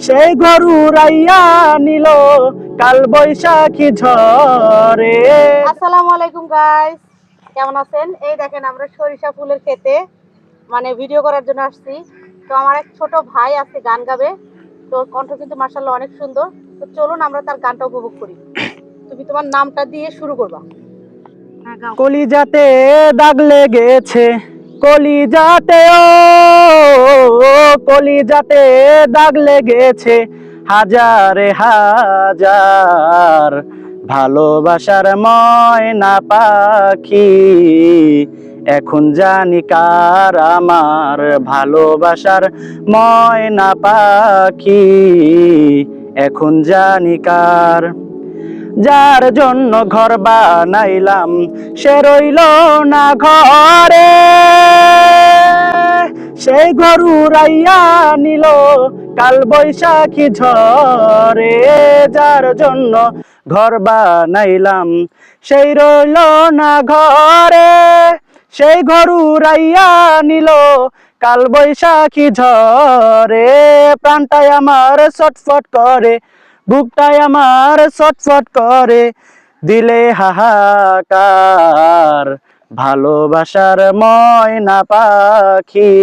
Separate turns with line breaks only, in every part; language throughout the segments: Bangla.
সেই গরু রাইয়া নিল কাল বৈশাখী ঝরে।
আসসালামু আলাইকুম গাইস, কেমন আছেন? এই দেখেন আমরা সরিষা ফুলের খেতে মানে ভিডিও করার জন্য আসছি। তো আমার এক ছোট ভাই আছে, গান গাবে। তো কণ্ঠ কিন্তু মাশাআল্লাহ অনেক সুন্দর। তো চলুন আমরা তার গানটা উপভোগ করি। তুমি তোমার নামটা দিয়ে শুরু করবা। হ্যাঁ, গাও।
কলিজাতে দাগ লেগেছে, কলিজাতে কলিজাতে দাগ লেগেছে হাজারে হাজার, ভালোবাসার ময়না পাখি এখন জানি কার আমার, ভালোবাসার ময়না পাখি এখন জানি কার। যার জন্য ঘর বানাইলাম সে রইল না ঘরে, সেই গরু রাইয়া নিল কাল বৈশাখী ঝরে। যার জন্য ঘর বানাইলাম সেই রইল না ঘরে, সেই গরু রাইয়া নিল কাল বৈশাখী ঝরে। প্রাণটাই আমার ছটফট করে, বুকটাই আমার ছটফট করে, দিলে হাহাকার, ভালোবাসার ময়না পাখি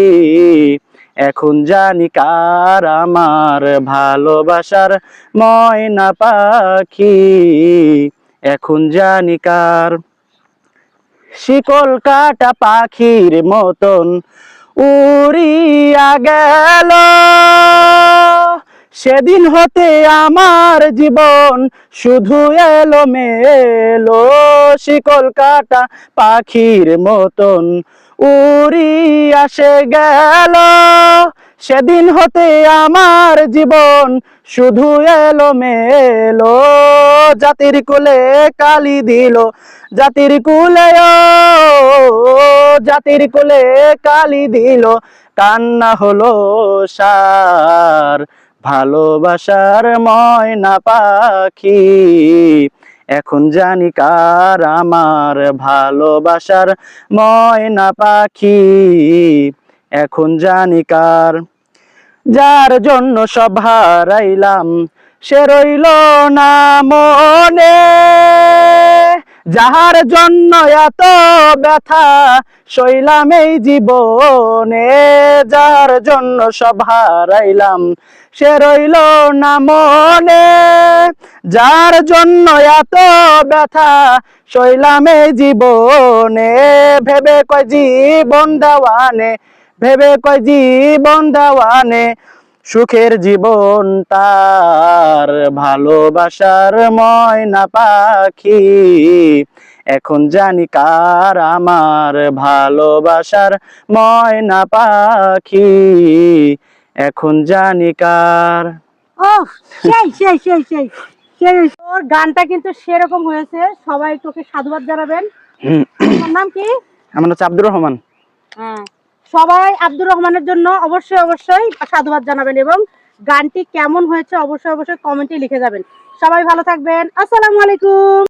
এখন জানি কার আমার, ভালোবাসার ময়না পাখি এখন জানি কার। শিকল কাটা পাখির মতন উড়িয়া গেল, সেদিন হতে আমার জীবন শুধু এলো মেলো। শিকল কাটা পাখির মতন উড়িয়া সে গেল, সেদিন হতে আমার জীবন শুধু এলো মেলো। জাতির কুলে কালি দিল, জাতির কুলে জাতির কুলে কালি দিল, কান্না হলো সার, ভালোবাসার ময়না পাখি এখন জানি কার আমার, ভালোবাসার ময়না পাখি এখন জানি কার। যার জন্য সব হারাইলাম সে রইল না মনে, যাহার জন্য এত ব্যথা সইলাম এই জীবনে। যার জন্য সব হারাইলাম সে রইল না মনে, যার জন্য এত ব্যথা সইলাম এই জীবনে। ভেবে কয় জীবন দেওয়ানে, ভেবে কয় জীবন দেওয়ানে, সুখের জীবন তার, ভালোবাসার ময়না পাখি এখন জানি কার আমার, ভালোবাসার ময়না পাখি এখন জানি কার।
ওহ, সেই সেই সেই সেই সেই তোর গানটা কিন্তু সেরকম হয়েছে। সবাই তোকে সাধুবাদ জানাবেন। তোমার নাম কি?
আমার হচ্ছে আব্দুর রহমান।
হ্যাঁ, সবাই আব্দুর রহমানের জন্য অবশ্যই অবশ্যই সাধুবাদ জানাবেন এবং গানটি কেমন হয়েছে অবশ্যই অবশ্যই কমেন্টে লিখে যাবেন। সবাই ভালো থাকবেন। আসসালামু আলাইকুম।